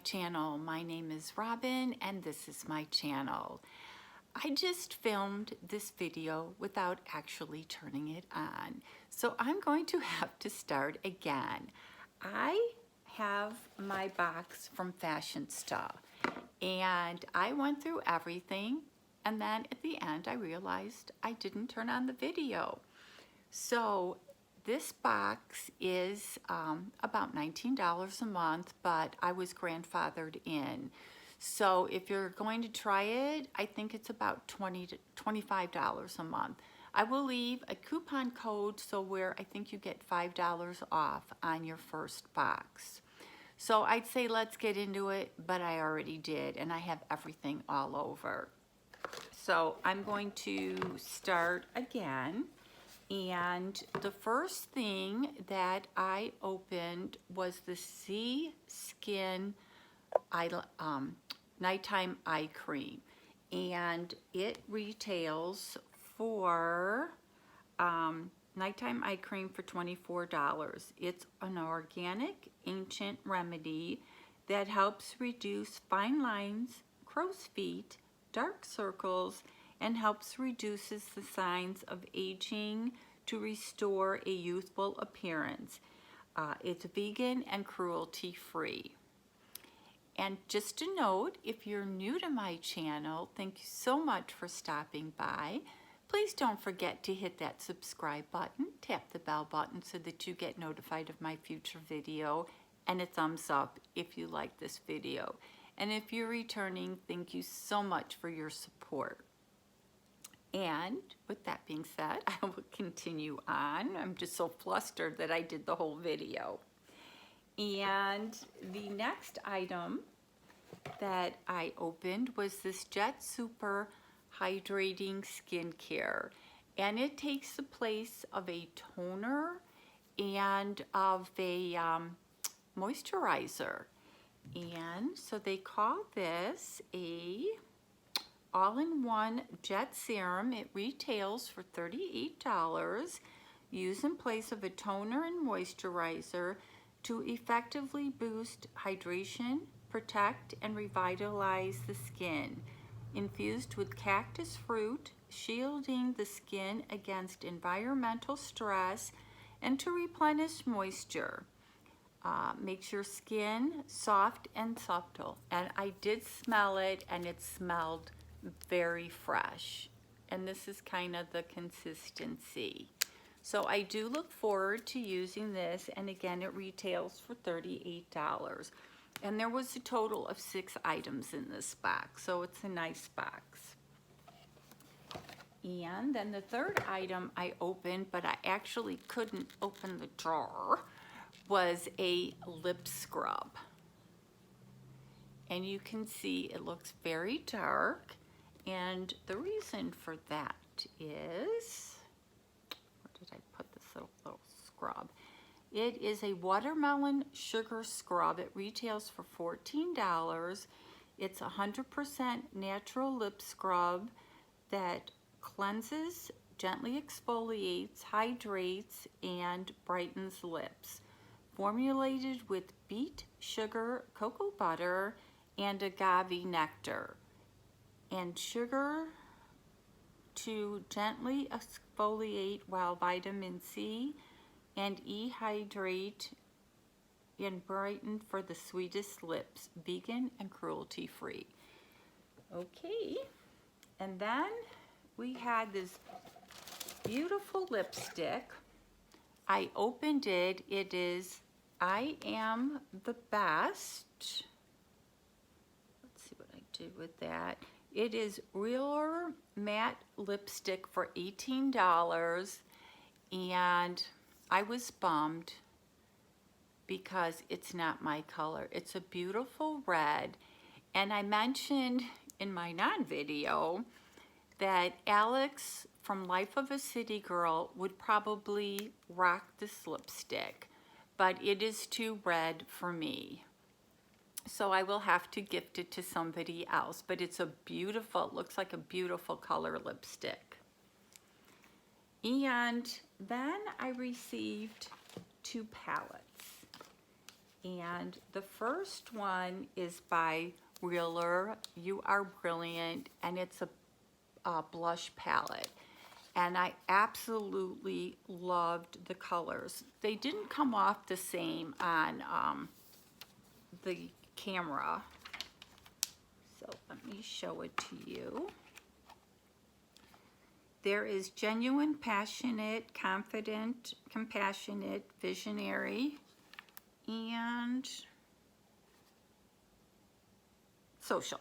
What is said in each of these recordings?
channel. My name is Robyn and this is my channel. I just filmed this video without actually turning it on, so I'm going to have to start again. I have my box from Fashionista and I went through everything, and then at the end I realized I didn't turn on the video. So this box is about $19 a month, but I was grandfathered in. So if you're going to try it, I think it's about $20 to $25 a month. I will leave a coupon code so where I think you get $5 off on your first box. So I'd say let's get into it, but I already did, and I have everything all over. So I'm going to start again. And the first thing that I opened was the Sea Skin Nighttime Eye Cream. And it retails for nighttime eye cream for $24. It's an organic ancient remedy that helps reduce fine lines, crow's feet, dark circles, and helps reduces the signs of aging to restore a youthful appearance. It's vegan and cruelty-free. And just a note, if you're new to my channel, thank you so much for stopping by. Please don't forget to hit that subscribe button, tap the bell button so that you get notified of my future video, and a thumbs up if you like this video. And if you're returning, thank you so much for your support. And with that being said, I will continue on. I'm just so flustered that I did the whole video. And the next item that I opened was this Jet Super Hydrating Skincare. And it takes the place of a toner and of a moisturizer. And so they call this a all-in-one jet serum. It retails for $38. Use in place of a toner and moisturizer to effectively boost hydration, protect, and revitalize the skin. Infused with cactus fruit, shielding the skin against environmental stress and to replenish moisture. Makes your skin soft and supple. And I did smell it, and it smelled very fresh, and this is kind of the consistency. So I do look forward to using this, and again it retails for $38. And there was a total of 6 items in this box, so it's a nice box. And then the third item I opened, but I actually couldn't open the drawer, was a lip scrub. And you can see it looks very dark. And the reason for that is, where did I put this little scrub? It is a watermelon sugar scrub. It retails for $14. It's 100% natural lip scrub that cleanses, gently exfoliates, hydrates, and brightens lips. Formulated with beet sugar, cocoa butter, and agave nectar, and sugar to gently exfoliate, while vitamin C and E hydrate and brighten for the sweetest lips, vegan and cruelty-free. Okay, and then we had this beautiful lipstick. I opened it. It is I Am the Best. Let's see what I did with that. It is Real Matte Lipstick for $18, and I was bummed because it's not my color. It's a beautiful red, and I mentioned in my non-video that Alex from Life of a City Girl would probably rock this lipstick, but it is too red for me. So I will have to gift it to somebody else, but it's a beautiful, looks like a beautiful color lipstick. And then I received 2 palettes. And the first one is by Reeler, You Are Brilliant, and it's a blush palette. And I absolutely loved the colors. They didn't come off the same on the camera. So let me show it to you. There is genuine, passionate, confident, compassionate, visionary, and social.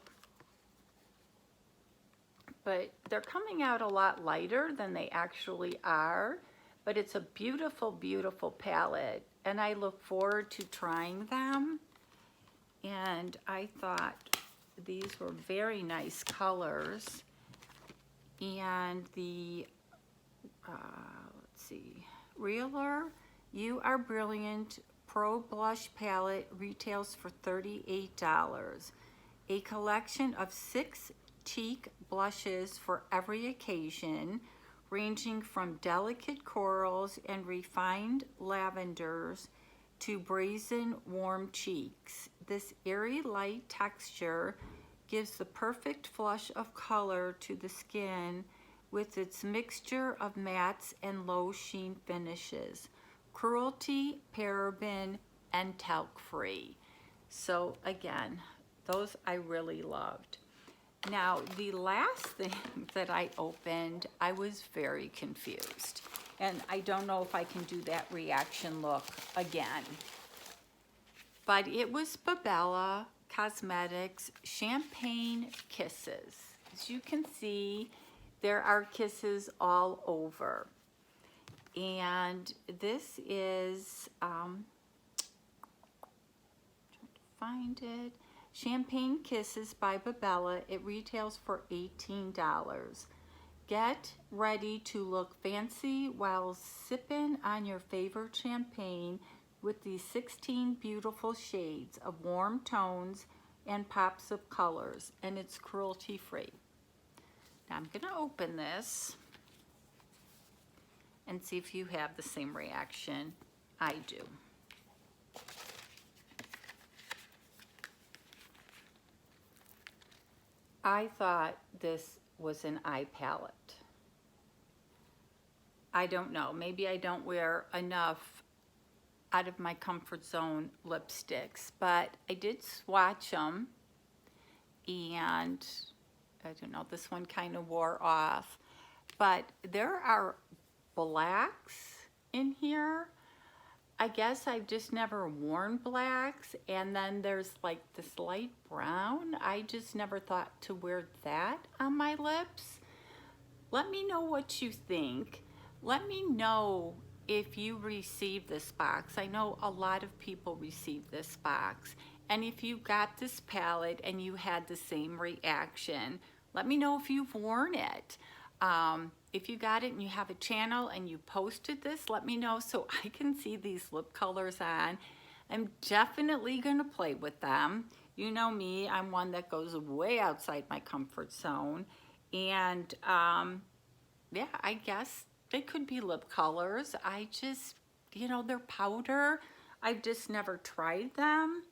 But they're coming out a lot lighter than they actually are. But it's a beautiful, beautiful palette. And I look forward to trying them. And I thought these were very nice colors. And the, let's see, Reeler, You Are Brilliant Pro Blush Palette retails for $38. A collection of 6 cheek blushes for every occasion, ranging from delicate corals and refined lavenders to brazen warm cheeks. This airy light texture gives the perfect flush of color to the skin with its mixture of mattes and low sheen finishes. Cruelty, paraben, and talc free. So again, those I really loved. Now, the last thing that I opened, I was very confused. And I don't know if I can do that reaction look again. But it was Babella Cosmetics Champagne Kisses. As you can see, there are kisses all over. And this is, trying to find it, Champagne Kisses by Babella. It retails for $18. Get ready to look fancy while sipping on your favorite champagne with these 16 beautiful shades of warm tones and pops of colors, and it's cruelty free. Now I'm going to open this and see if you have the same reaction I do. I thought this was an eye palette. I don't know, maybe I don't wear enough out of my comfort zone lipsticks, but I did swatch them, and I don't know, this one kind of wore off, but there are blacks in here. I guess I've just never worn blacks, and then there's like this light brown. I just never thought to wear that on my lips. Let me know what you think. Let me know if you received this box. I know a lot of people received this box, and if you got this palette and you had the same reaction, let me know if you've worn it. If you got it and you have a channel and you posted this, let me know so I can see these lip colors on. I'm definitely going to play with them. You know me, I'm one that goes way outside my comfort zone. And yeah, I guess they could be lip colors. I just, you know, they're powder. I've just never tried them.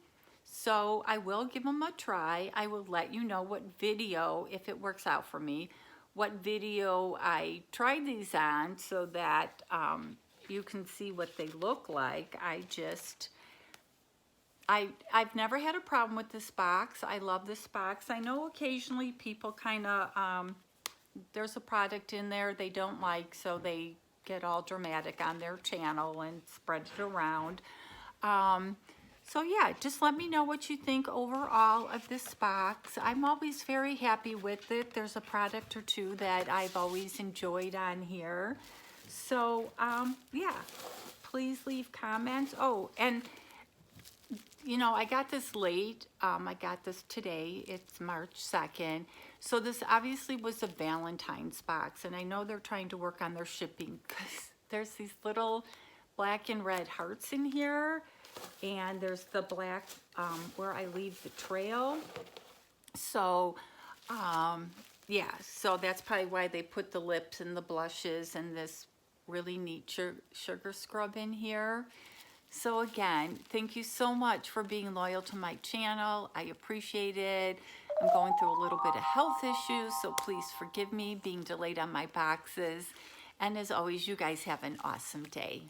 So I will give them a try. I will let you know what video, if it works out for me, what video I tried these on so that you can see what they look like. I've never had a problem with this box. I love this box. I know occasionally people kind of, there's a product in there they don't like, so they get all dramatic on their channel and spread it around. So yeah, just let me know what you think overall of this box. I'm always very happy with it. There's a product or two that I've always enjoyed on here. So yeah, please leave comments. Oh, and you know, I got this late. I got this today. It's March 2nd. So this obviously was a Valentine's box, and I know they're trying to work on their shipping because there's these little black and red hearts in here. And there's the black where I leave the trail. So, yeah, so that's probably why they put the lips and the blushes and this really neat sugar scrub in here. So again, thank you so much for being loyal to my channel. I appreciate it. I'm going through a little bit of health issues, so please forgive me being delayed on my boxes. And as always, you guys have an awesome day.